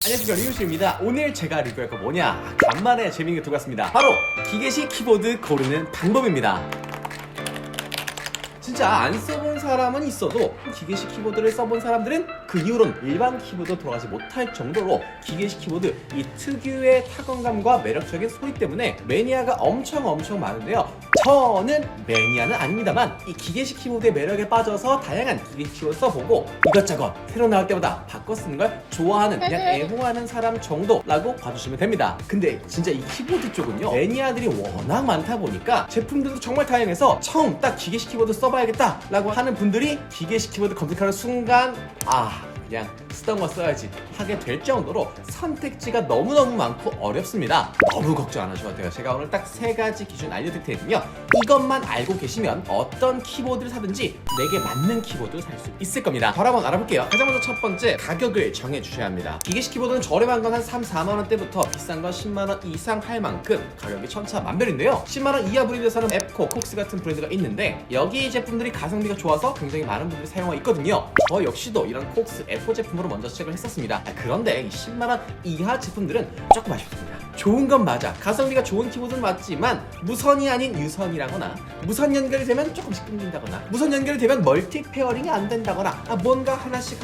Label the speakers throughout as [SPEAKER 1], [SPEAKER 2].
[SPEAKER 1] 안녕하세요, 리우씨입니다. 오늘 제가 리뷰할 거 뭐냐? 간만에 재밌는 게 들어갔습니다. 바로 기계식 키보드 고르는 방법입니다. 진짜 안 써본 사람은 있어도 기계식 키보드를 써본 사람들은 그 이후로는 일반 키보드 돌아가지 못할 정도로 기계식 키보드 이 특유의 타건감과 매력적인 소리 때문에 매니아가 엄청 많은데요. 저는 매니아는 아닙니다만 이 기계식 키보드의 매력에 빠져서 다양한 기계식 키보드 써보고 이것저것 새로 나올 때마다 바꿔 쓰는 걸 좋아하는, 그냥 애호하는 사람 정도라고 봐주시면 됩니다. 근데 진짜 이 키보드 쪽은요, 매니아들이 워낙 많다 보니까 제품들도 정말 다양해서 처음 딱 기계식 키보드 써봐야겠다 라고 하는 분들이 기계식 키보드 검색하는 순간 그냥 쓰던 거 써야지 하게 될 정도로 선택지가 너무너무 많고 어렵습니다. 너무 걱정 안 하셔도 돼요. 제가 오늘 딱 3가지 기준 알려드릴 테니까요, 이것만 알고 계시면 어떤 키보드를 사든지 내게 맞는 키보드를 살 수 있을 겁니다. 바로 한번 알아볼게요. 가장 먼저 첫 번째, 가격을 정해주셔야 합니다. 기계식 키보드는 저렴한 건 한 3, 4만원대부터 비싼 건 10만원 이상 할 만큼 가격이 천차만별인데요. 10만원 이하 브랜드에서는 앱코, 콕스 같은 브랜드가 있는데 여기 제품들이 가성비가 좋아서 굉장히 많은 분들이 사용하고 있거든요. 저 역시도 이런 콕스, 앱코 제품으로 먼저 시작을 했었습니다. 그런데 이 10만원 이하 제품들은 조금 아쉽습니다. 좋은 건 맞아, 가성비가 좋은 키보드는 맞지만 무선이 아닌 유선이라거나 무선 연결이 되면 조금씩 끊긴다거나 무선 연결이 되면 멀티 페어링이 안 된다거나 뭔가 하나씩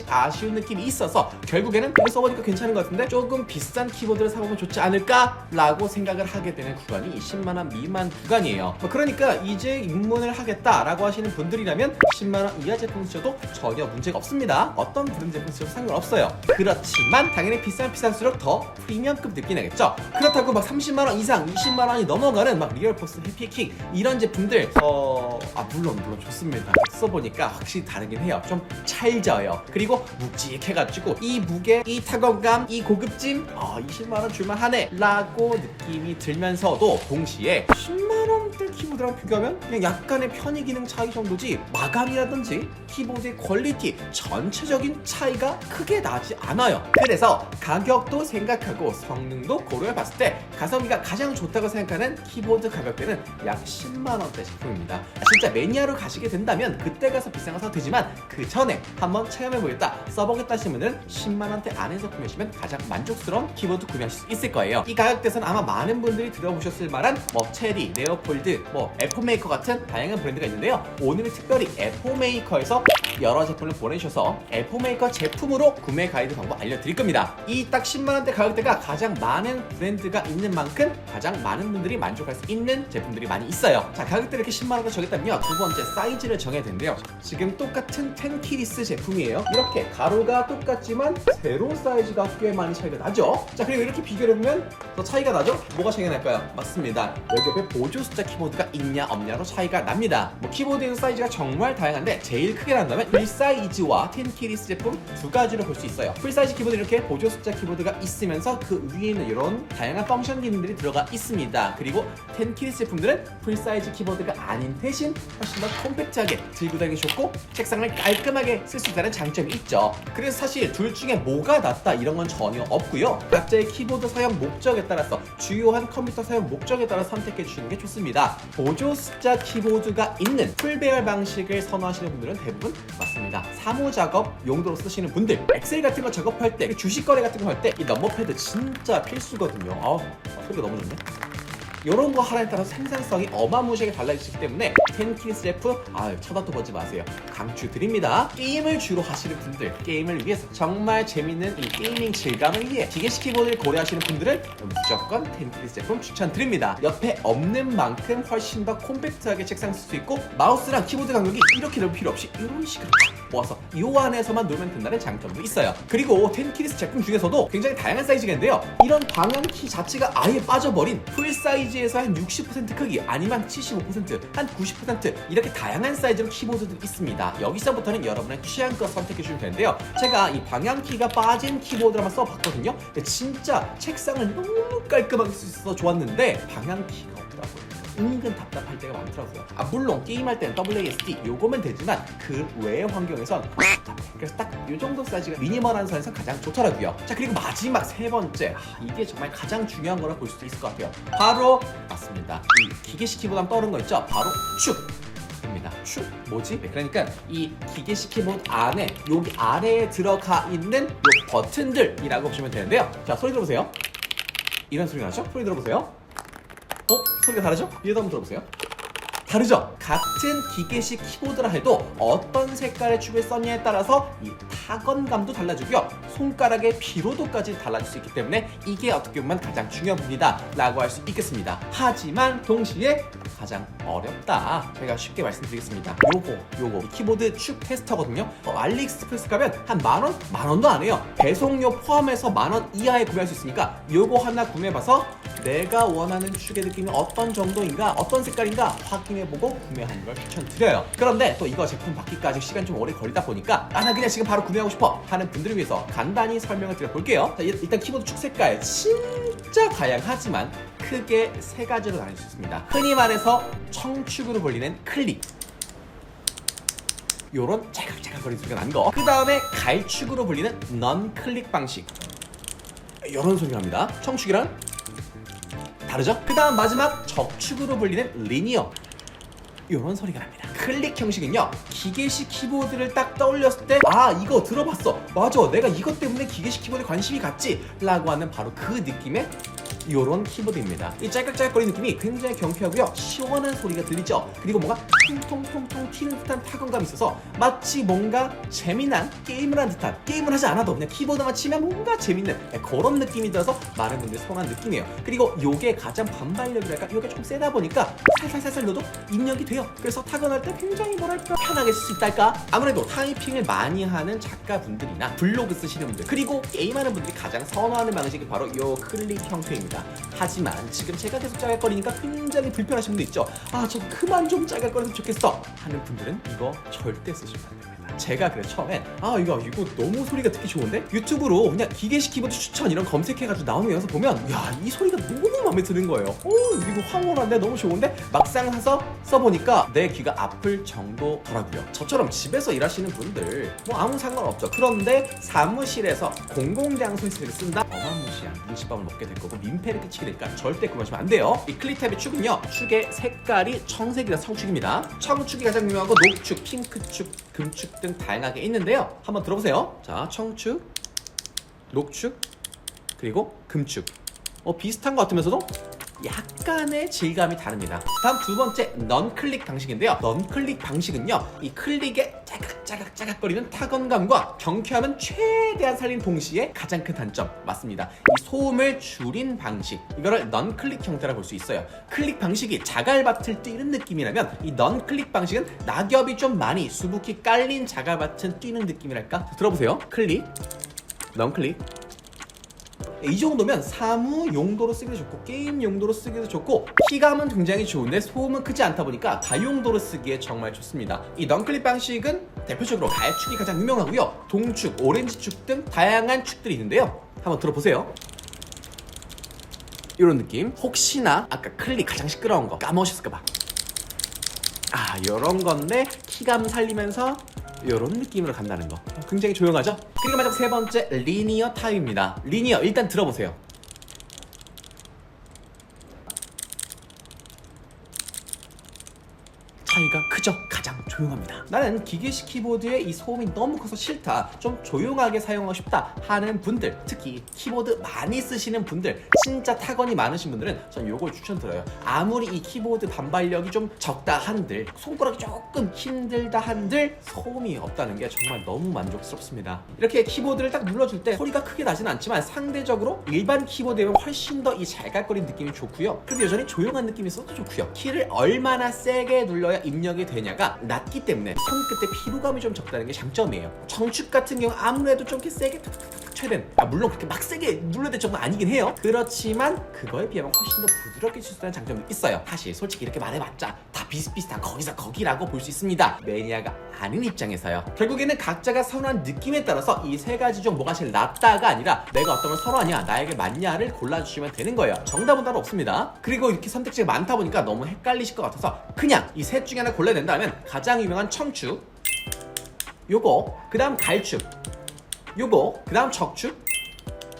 [SPEAKER 1] 아쉬운 느낌이 있어서 결국에는 이거 써보니까 괜찮은 것 같은데 조금 비싼 키보드를 사보면 좋지 않을까? 라고 생각을 하게 되는 구간이 이 10만원 미만 구간이에요. 그러니까 이제 입문을 하겠다라고 하시는 분들이라면 10만원 이하 제품 쓰셔도 전혀 문제가 없습니다. 어떤 브랜드 제품 쓰셔도 상관없어요. 그렇지만 당연히 비쌀수록 더 프리미엄급 느낌 나겠죠? 그렇다고 막 30만원 이상, 20만원이 넘어가는 막 리얼포스, 해피킥 이런 제품들 물론 좋습니다. 써보니까 확실히 다르긴 해요. 좀 찰져요. 그리고 묵직해가지고 이 무게, 이 타건감, 이 고급짐 20만원 줄만하네 라고 느낌이 들면서도 동시에 10만원대 키보드랑 비교하면 그냥 약간의 편의 기능 차이 정도지 마감이라든지 키보드의 퀄리티, 전체적인 차이가 크게 나지 않아요. 그래서 가격도 생각하고 성능도 고려해봤을 때 가성비가 가장 좋다고 생각하는 키보드 가격대는 약 10만원대 제품입니다. 진짜 매니아로 가시게 된다면 그때 가서 비싼 거 사도 되지만 그 전에 한번 체험해보겠다, 써보겠다 하시는 분은 10만원대 안에서 구매하시면 가장 만족스러운 키보드 구매하실 수 있을 거예요. 이 가격대에서는 아마 많은 분들이 들어보셨을 만한 체리, 네오폴드, 에포메이커 같은 다양한 브랜드가 있는데요. 오늘은 특별히 에포메이커에서 여러 제품을 보내주셔서 에포메이커 제품으로 구매 가이드 방법 알려드릴 겁니다. 이 딱 10만원대 가격대가 가장 많은 브랜드가 있는 만큼 가장 많은 분들이 만족할 수 있는 제품들이 많이 있어요. 자, 가격대를 이렇게 10만원대 정했다면요, 두 번째 사이즈를 정해야 되는데요. 지금 똑같은 텐키리스 제품이에요. 이렇게 가로가 똑같지만 세로 사이즈가 꽤 많이 차이가 나죠. 자, 그리고 이렇게 비교를 해보면 더 차이가 나죠? 뭐가 차이가 날까요? 맞습니다, 여기 옆에 보조 숫자 키보드가 있냐 없냐로 차이가 납니다. 키보드의 사이즈가 정말 다양한데 제일 크게 난다면 풀사이즈와 텐키리스 제품 두 가지로 볼 수 있어요. 풀사이즈 키보드 이렇게 보조 숫자 키보드가 있으면서 그 위에는 이런 다양한 펑션 기능들이 들어가 있습니다. 그리고 텐키리스 제품들은 풀사이즈 키보드가 아닌 대신 훨씬 더 콤팩트하게 들고 다니기 좋고 책상을 깔끔하게 쓸 수 있다는 장점이 있죠. 그래서 사실 둘 중에 뭐가 낫다 이런 건 전혀 없고요. 각자의 키보드 사용 목적에 따라서 주요한 컴퓨터 사용 목적에 따라 선택해 주시는 게 좋습니다. 보조 숫자 키보드가 있는 풀배열 방식을 선호하시는 분들은 대부분 맞습니다. 사무 작업 용도로 쓰시는 분들, 엑셀 같은 거 작업할 때, 주식 거래 같은 거 할 때 이 넘버패드 진짜 필수거든요. 소리가 너무 좋네. 이런 거 하나에 따라서 생산성이 어마무시하게 달라지기 때문에 텐키리스 제품 쳐다도 보지 마세요. 강추드립니다. 게임을 주로 하시는 분들, 게임을 위해서 정말 재밌는 이 게이밍 질감을 위해 기계식 키보드를 고려하시는 분들은 무조건 텐키리스 제품 추천드립니다. 옆에 없는 만큼 훨씬 더 콤팩트하게 책상 쓸 수 있고 마우스랑 키보드 간격이 이렇게 넓을 필요 없이 이런 식으로 모아서 이 안에서만 놓으면 된다는 장점도 있어요. 그리고 텐키리스 제품 중에서도 굉장히 다양한 사이즈가 있는데요, 이런 방향키 자체가 아예 빠져버린 풀 사이즈에서 한 60% 크기, 아니면 75%, 한 90% 이렇게 다양한 사이즈로 키보드들이 있습니다. 여기서부터는 여러분의 취향껏 선택해 주시면 되는데요, 제가 이 방향키가 빠진 키보드를 한번 써봤거든요. 근데 진짜 책상을 너무 깔끔하게 쓸 수 있어서 좋았는데 방향키가 없더라고요. 은근 답답할 때가 많더라고요. 물론 게임할 때는 WASD 요거면 되지만 그 외의 환경에선 답답해. 그래서 딱 이 정도 사이즈가 미니멀한 선에서 가장 좋더라고요. 자, 그리고 마지막 세 번째, 이게 정말 가장 중요한 거라 볼 수도 있을 것 같아요. 바로 맞습니다, 이 기계식 키보드 한번 떠오른 거 있죠? 바로 축! 축입니다. 축? 뭐지? 네, 그러니까 이 기계식 키보드 안에 여기 아래에 들어가 있는 요 버튼들이라고 보시면 되는데요. 자, 소리 들어보세요. 이런 소리가 나죠? 소리 들어보세요. 소리가 다르죠? 얘도 한번 들어보세요. 다르죠? 같은 기계식 키보드라 해도 어떤 색깔의 축을 썼냐에 따라서 이 타건감도 달라지고요. 손가락의 피로도까지 달라질 수 있기 때문에 이게 어떻게 보면 가장 중요한 부분이다 라고 할 수 있겠습니다. 하지만 동시에 가장 어렵다. 제가 쉽게 말씀드리겠습니다. 요거 이 키보드 축 테스터거든요. 알리익스프레스 가면 한 만원? 만원도 안 해요. 배송료 포함해서 만원 이하에 구매할 수 있으니까 요거 하나 구매해봐서 내가 원하는 축의 느낌이 어떤 정도인가, 어떤 색깔인가 확인해보고 구매하는 걸 추천드려요. 그런데 또 이거 제품 받기까지 시간 좀 오래 걸리다 보니까 나 그냥 지금 바로 구매하고 싶어 하는 분들을 위해서 간단히 설명을 드려볼게요. 자, 일단 키보드 축 색깔 진짜 다양하지만 크게 세 가지로 나눌 수 있습니다. 흔히 말해서 청축으로 불리는 클릭, 요런 짤깍짤깍거리는 소리가 난 거. 그 다음에 갈축으로 불리는 넌 클릭 방식, 요런 소리가 납니다. 청축이랑 다르죠? 그 다음 마지막 적축으로 불리는 리니어, 이런 소리가 납니다. 클릭 형식은요, 기계식 키보드를 딱 떠올렸을 때 이거 들어봤어, 맞아, 내가 이것 때문에 기계식 키보드에 관심이 갔지 라고 하는 바로 그 느낌의 요런 키보드입니다. 이 짤깍짤깍거리는 느낌이 굉장히 경쾌하고요, 시원한 소리가 들리죠. 그리고 뭔가 통통통통 튀는 듯한 타건감이 있어서 마치 뭔가 재미난 게임을 한 듯한, 게임을 하지 않아도 그냥 키보드만 치면 뭔가 재밌는 그런 느낌이 들어서 많은 분들이 선호하는 느낌이에요. 그리고 요게 가장 반발력이랄까, 요게 좀 세다 보니까 살살살살 넣어도 입력이 돼요. 그래서 타건할 때 굉장히 뭐랄까 편하게 쓸 수 있달까. 아무래도 타이핑을 많이 하는 작가분들이나 블로그 쓰시는 분들, 그리고 게임하는 분들이 가장 선호하는 방식이 바로 요 클릭 형태입니다. 하지만 지금 제가 계속 짤깍거리니까 굉장히 불편하신 분도 있죠. 저 그만 좀 짤깍거렸으면 좋겠어 하는 분들은 이거 절대 쓰시면 안 됩니다. 제가 그래 처음엔 이거 너무 소리가 듣기 좋은데? 유튜브로 그냥 기계식 키보드 추천 이런 검색해가지고 나오는 영상 보면 이 소리가 너무 마음에 드는 거예요. 이거 황홀한데 너무 좋은데? 막상 사서 써보니까 내 귀가 아플 정도더라고요. 저처럼 집에서 일하시는 분들 뭐 아무 상관없죠. 그런데 사무실에서 공공장소에서 쓴다? 어마무시한 눈칫밥을 먹게 될 거고 민폐를 끼치게 되니까 절대 그러시면 안 돼요. 이 클릭탭의 축은요, 축의 색깔이 청색이라 청축입니다. 청축이 가장 유명하고 녹축, 핑크축, 금축 등 다양하게 있는데요. 한번 들어보세요. 자, 청축, 녹축, 그리고 금축. 비슷한 것 같으면서도 약간의 질감이 다릅니다. 다음 두 번째 넌 클릭 방식인데요. 넌 클릭 방식은요, 이 클릭의 짜각짜각짜각거리는 타건감과 경쾌함은 최대한 살린 동시에 가장 큰 단점 맞습니다. 이 소음을 줄인 방식, 이거를 넌 클릭 형태라 볼 수 있어요. 클릭 방식이 자갈밭을 뛰는 느낌이라면 이 넌 클릭 방식은 낙엽이 좀 많이 수북히 깔린 자갈밭을 뛰는 느낌이랄까. 들어보세요. 클릭, 넌 클릭. 이 정도면 사무 용도로 쓰기도 좋고 게임 용도로 쓰기도 좋고 키감은 굉장히 좋은데 소음은 크지 않다 보니까 다용도로 쓰기에 정말 좋습니다. 이 넌클릭 방식은 대표적으로 갈축이 가장 유명하고요, 동축, 오렌지축 등 다양한 축들이 있는데요. 한번 들어보세요. 이런 느낌. 혹시나 아까 클릭 가장 시끄러운 거 까먹으셨을까봐 이런 건데 키감 살리면서 이런 느낌으로 간다는 거 굉장히 조용하죠? 그리고 마지막 세 번째 리니어 타입입니다. 리니어 일단 들어보세요. 차이가 크죠? 가장 조용합니다. 나는 기계식 키보드의 이 소음이 너무 커서 싫다, 좀 조용하게 사용하고 싶다 하는 분들, 특히 키보드 많이 쓰시는 분들, 진짜 타건이 많으신 분들은 전 요걸 추천드려요. 아무리 이 키보드 반발력이 좀 적다 한들, 손가락이 조금 힘들다 한들 소음이 없다는 게 정말 너무 만족스럽습니다. 이렇게 키보드를 딱 눌러줄 때 소리가 크게 나진 않지만 상대적으로 일반 키보드에 비하면 훨씬 더 이 잘갈거리는 느낌이 좋고요. 그런데 여전히 조용한 느낌이 있어도 좋고요. 키를 얼마나 세게 눌러야 입력이 되냐가 낮기 때문에 손끝에 피로감이 좀 적다는 게 장점이에요. 청축 같은 경우 아무래도 좀 이렇게 세게 툭툭툭 쳐야 되는, 물론 그렇게 막 세게 눌러야 될 정도는 아니긴 해요. 그렇지만 그거에 비하면 훨씬 더 부드럽게 칠 수 있는 장점이 있어요. 사실 솔직히 이렇게 말해봤자 다 비슷비슷한 거기서 거기라고 볼 수 있습니다. 매니아가 아닌 입장에서요. 결국에는 각자가 선호한 느낌에 따라서 이 세 가지 중 뭐가 제일 낫다가 아니라 내가 어떤 걸 선호하냐, 나에게 맞냐를 골라주시면 되는 거예요. 정답은 따로 없습니다. 그리고 이렇게 선택지가 많다 보니까 너무 헷갈리실 것 같아서 그냥 이 셋 중에 하나 골라야 된다면 가장 유명한 청축, 요거, 그 다음 갈축, 요거, 그 다음 적축,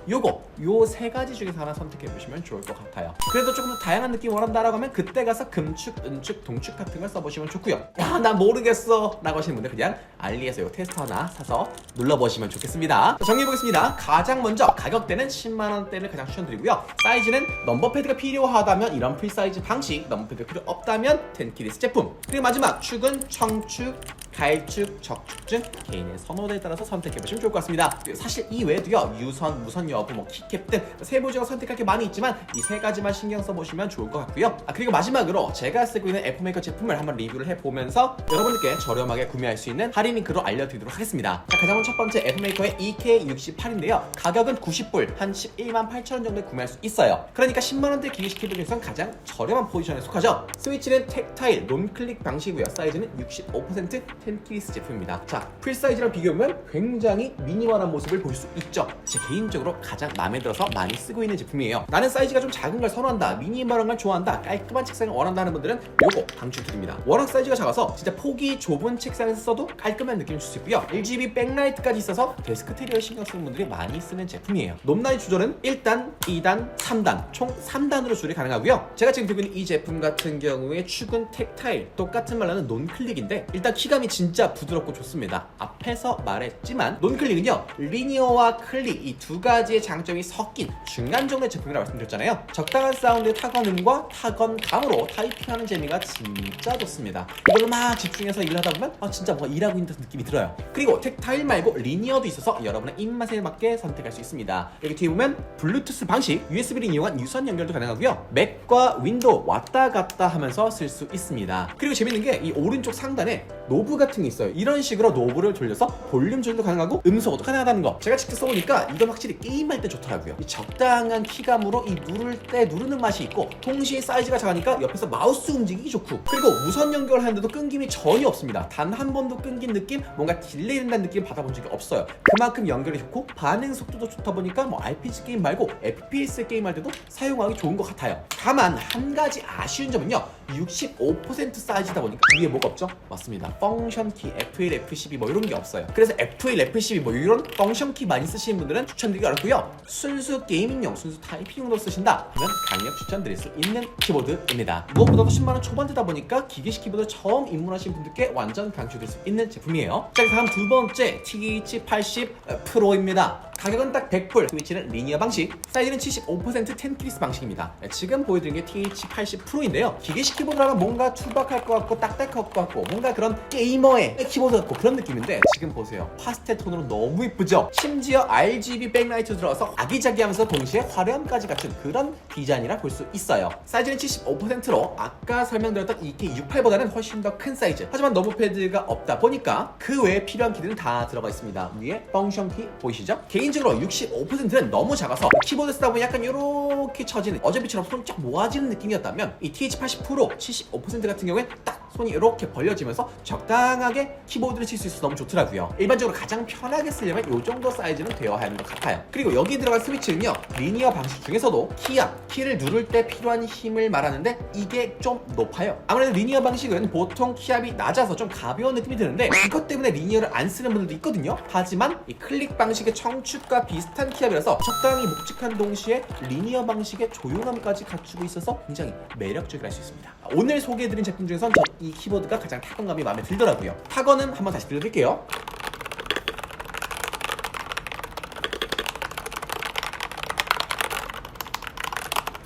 [SPEAKER 1] 요거 요 세 가지 중에서 하나 선택해 보시면 좋을 것 같아요. 그래도 조금 더 다양한 느낌 원한다라고 하면 그때 가서 금축, 은축, 동축 같은 걸 써보시면 좋고요. 나 모르겠어 라고 하시는 분들 그냥 알리에서 요 테스터 하나 사서 눌러보시면 좋겠습니다. 자, 정리해보겠습니다. 가장 먼저 가격대는 10만원대를 가장 추천드리고요. 사이즈는 넘버패드가 필요하다면 이런 풀사이즈 방식, 넘버패드가 필요 없다면 텐키리스 제품. 그리고 마지막 축은 청축, 가일축, 적축 중 개인의 선호도에 따라서 선택해보시면 좋을 것 같습니다. 사실 이 외에도요, 유선, 무선 여부, 키캡 등 세부적으로 선택할 게 많이 있지만 이 세 가지만 신경 써보시면 좋을 것 같고요. 그리고 마지막으로 제가 쓰고 있는 F메이커 제품을 한번 리뷰를 해보면서 여러분들께 저렴하게 구매할 수 있는 할인 링크로 알려드리도록 하겠습니다. 자, 가장 먼저 첫 번째 F메이커의 EK68인데요. 가격은 90불, 한 11만 8천원 정도에 구매할 수 있어요. 그러니까 10만원대 기계식 키보드 중에서 가장 저렴한 포지션에 속하죠. 스위치는 텍타일, 논클릭 방식이고요. 사이즈는 65% 텐키리스 제품입니다. 자, 풀사이즈랑 비교해보면 굉장히 미니멀한 모습을 볼 수 있죠. 제 개인적으로 가장 마음에 들어서 많이 쓰고 있는 제품이에요. 나는 사이즈가 좀 작은 걸 선호한다, 미니멀한 걸 좋아한다, 깔끔한 책상을 원한다는 분들은 요거 강추드립니다. 워낙 사이즈가 작아서 진짜 폭이 좁은 책상에서 써도 깔끔한 느낌을 줄 수 있고요. RGB 백라이트까지 있어서 데스크 테리어에 신경 쓰는 분들이 많이 쓰는 제품이에요. 높낮이 조절은 1단, 2단, 3단 총 3단으로 조절이 가능하고요. 제가 지금 들고 있는 이 제품 같은 경우에 축은 텍타일, 똑같은 말로는 논클릭인데 일단 키감이 진짜 부드럽고 좋습니다. 앞에서 말했지만 논클릭은요, 리니어와 클릭 이 두 가지의 장점이 섞인 중간 정도의 제품이라고 말씀드렸잖아요. 적당한 사운드의 타건음과 타건감으로 타이핑하는 재미가 진짜 좋습니다. 이걸로 막 집중해서 일을 하다 보면 진짜 뭔가 일하고 있는 느낌이 들어요. 그리고 텍타일 말고 리니어도 있어서 여러분의 입맛에 맞게 선택할 수 있습니다. 여기 뒤에 보면 블루투스 방식, USB를 이용한 유선 연결도 가능하고요. 맥과 윈도우 왔다 갔다 하면서 쓸 수 있습니다. 그리고 재밌는 게 이 오른쪽 상단에 노브 같은 게 있어요. 이런 식으로 노브를 돌려서 볼륨 조절도 가능하고 음소거도 가능하다는 거. 제가 직접 써보니까 이건 확실히 게임할 때 좋더라고요. 이 적당한 키감으로 이 누를 때 누르는 맛이 있고 동시에 사이즈가 작으니까 옆에서 마우스 움직이기 좋고, 그리고 무선 연결하는데도 끊김이 전혀 없습니다. 단 한 번도 끊긴 느낌, 뭔가 딜레이 된다는 느낌 받아본 적이 없어요. 그만큼 연결이 좋고 반응 속도도 좋다 보니까 뭐 RPG 게임 말고 FPS 게임 할 때도 사용하기 좋은 것 같아요. 다만 한 가지 아쉬운 점은요, 65% 사이즈다 보니까 위에 뭐가 없죠? 맞습니다. 펑션 키, F1, F12 뭐 이런 게 없어요. 그래서 F1, F12 뭐 이런 펑션 키 많이 쓰시는 분들은 추천드리기 어렵고요. 순수 게이밍용, 순수 타이핑용으로 쓰신다 하면 강력 추천드릴 수 있는 키보드입니다. 무엇보다도 10만원 초반대다 보니까 기계식 키보드 처음 입문하신 분들께 완전 강추드릴 수 있는 제품이에요. 자, 다음 두 번째 TH80 프로입니다. 가격은 딱 100불, 스위치는 리니어 방식, 사이즈는 75% 텐키리스 방식입니다. 지금 보여드린 게 TH80 프로인데요. 기계식 키보드라면 뭔가 투박할 것 같고 딱딱할 것 같고 뭔가 그런 게이머의 키보드 같고 그런 느낌인데 지금 보세요. 파스텔 톤으로 너무 이쁘죠? 심지어 RGB 백라이트 들어가서 아기자기하면서 동시에 화려함까지 갖춘 그런 디자인이라 볼 수 있어요. 사이즈는 75%로 아까 설명드렸던 EK68보다는 훨씬 더 큰 사이즈. 하지만 넘버패드가 없다 보니까 그 외에 필요한 키들은 다 들어가 있습니다. 위에 펑션 키 보이시죠? 개인적으로 65%는 너무 작아서 키보드 쓰다 보면 약간 이렇게 처지는, 어제비처럼 손이 쫙 모아지는 느낌이었다면 이 TH80 프로 75% 같은 경우에 딱 손이 이렇게 벌려지면서 적당하게 키보드를 칠 수 있어서 너무 좋더라고요. 일반적으로 가장 편하게 쓰려면 이 정도 사이즈는 되어야 하는 것 같아요. 그리고 여기 들어간 스위치는요, 리니어 방식 중에서도 키압, 키를 누를 때 필요한 힘을 말하는데 이게 좀 높아요. 아무래도 리니어 방식은 보통 키압이 낮아서 좀 가벼운 느낌이 드는데 이것 때문에 리니어를 안 쓰는 분들도 있거든요. 하지만 이 클릭 방식의 청축과 비슷한 키압이라서 적당히 묵직한 동시에 리니어 방식의 조용함까지 갖추고 있어서 굉장히 매력적이라 할 수 있습니다. 오늘 소개해드린 제품 중에선 이 키보드가 가장 타건감이 마음에 들더라고요. 타건은 한번 다시 들려드릴게요.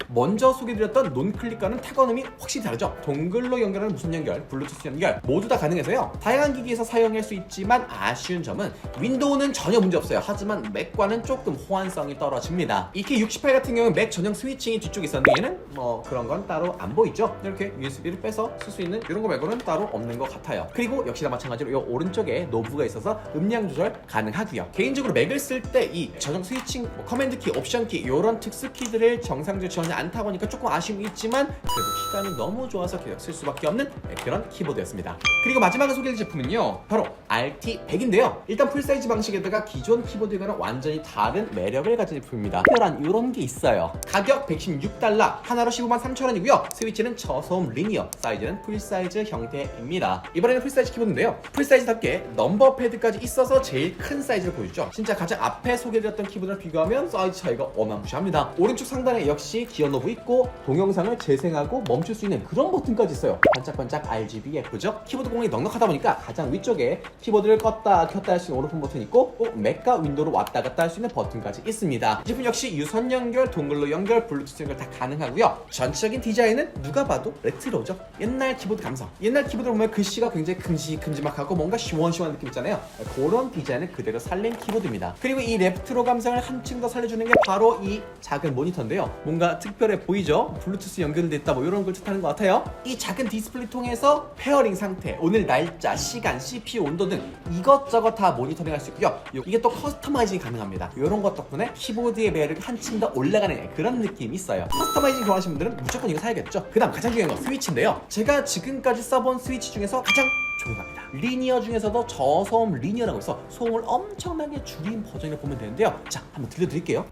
[SPEAKER 1] 먼저 소개드렸던 논클릭과는 타건음이 확실히 다르죠. 동글로 연결하는 무선 연결, 블루투스 연결 모두 다 가능해서요. 다양한 기기에서 사용할 수 있지만 아쉬운 점은 윈도우는 전혀 문제 없어요. 하지만 맥과는 조금 호환성이 떨어집니다. EK68 같은 경우는 맥 전용 스위칭이 뒤쪽에 있었는데 얘는 뭐 그런 건 따로 안 보이죠. 이렇게 USB를 빼서 쓸 수 있는 이런 거 말고는 따로 없는 것 같아요. 그리고 역시나 마찬가지로 이 오른쪽에 노브가 있어서 음량 조절 가능하고요. 개인적으로 맥을 쓸 때 이 전용 스위칭, 커맨드 키, 옵션 키 이런 특수 키들을 정상적으로 지원이 않다고 하니까 조금 아쉬움이 있지만 그래도 시감이 너무 좋아서 계속 쓸 수밖에 없는 그런 키보드였습니다. 그리고 마지막으로 소개할 제품은요, 바로 RT100인데요. 일단 풀사이즈 방식에다가 기존 키보드와는 완전히 다른 매력을 가진 제품입니다. 특별한 이런 게 있어요. 가격 $116, 하나로 153,000원이고요. 스위치는 저소음 리니어, 사이즈는 풀사이즈 형태입니다. 이번에는 풀사이즈 키보드인데요, 풀사이즈답게 넘버 패드까지 있어서 제일 큰 사이즈를 보여주죠. 진짜 가장 앞에 소개해드렸던 키보드랑 비교하면 사이즈 차이가 어마무시합니다. 오른쪽 상단에 역시 기어 노브 있고 동영상을 재생하고 멈출 수 있는 그런 버튼까지 있어요. 반짝반짝 RGB 예쁘죠? 키보드 공간이 넉넉하다 보니까 가장 위쪽에 키보드를 껐다 켰다 할 수 있는 오른쪽 버튼 있고, 맥과 윈도우로 왔다 갔다 할 수 있는 버튼까지 있습니다. 이 제품 역시 유선 연결, 동글로 연결, 블루투스 연결 다 가능하고요. 전체적인 디자인은 누가 봐도 레트로죠. 옛날 키보드 감성. 옛날 키보드를 보면 글씨가 굉장히 큼직큼직하고 뭔가 시원시원한 느낌 있잖아요. 그런 디자인을 그대로 살린 키보드입니다. 그리고 이 레트로 감성을 한층 더 살려주는 게 바로 이 작은 모니터인데요. 뭔가 특별해 보이죠? 블루투스 연결됐다 뭐 이런 걸 뜻하는 것 같아요. 이 작은 디스플레이 통해서 페어링 상태, 오늘 날짜, 시간, CPU 온도 등 이것저것 다 모니터링 할 수 있고요. 이게 또 커스터마이징이 가능합니다. 이런 것 덕분에 키보드의 매력이 한층 더 올라가는 그런 느낌이 있어요. 커스터마이징 좋아하시는 분들은 무조건 이거 사야겠죠. 그 다음 가장 중요한 건 스위치인데요. 제가 지금까지 써본 스위치 중에서 가장 조용합니다. 리니어 중에서도 저소음 리니어라고 해서 소음을 엄청나게 줄인 버전을 보면 되는데요. 자, 한번 들려드릴게요.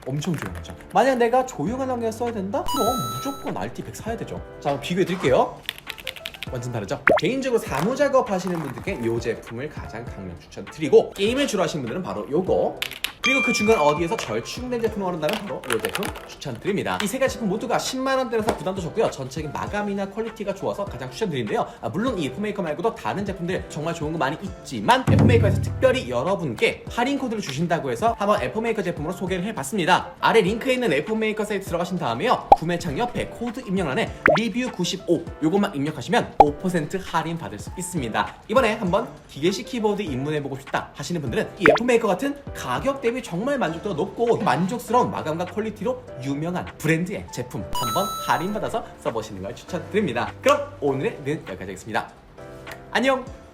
[SPEAKER 1] 엄청 조용하죠. 만약 내가 조용한 환경에 써야 된다? 그럼 무조건 RT100 사야 되죠. 자, 한번 비교해 드릴게요. 완전 다르죠? 개인적으로 사무 작업 하시는 분들께 이 제품을 가장 강력 추천드리고, 게임을 주로 하시는 분들은 바로 요거, 그리고 그 중간 어디에서 절충된 제품을 원한다면 바로 이 제품 추천드립니다. 이 세 가지 제품 모두가 10만원대라서 부담도 적고요. 전체적인 마감이나 퀄리티가 좋아서 가장 추천드리는데요. 물론 이 F메이커 말고도 다른 제품들 정말 좋은 거 많이 있지만 F메이커에서 특별히 여러분께 할인 코드를 주신다고 해서 한번 F메이커 제품으로 소개를 해봤습니다. 아래 링크에 있는 F메이커 사이트 들어가신 다음에요, 구매창 옆에 코드 입력란에 리뷰 95 요것만 입력하시면 5% 할인 받을 수 있습니다. 이번에 한번 기계식 키보드 입문해보고 싶다 하시는 분들은 이 F메이커 같은 가격 대비 정말 만족도가 높고 만족스러운 마감과 퀄리티로 유명한 브랜드의 제품 한번 할인받아서 써보시는 걸 추천드립니다. 그럼 오늘의 는 여기까지 하겠습니다. 안녕!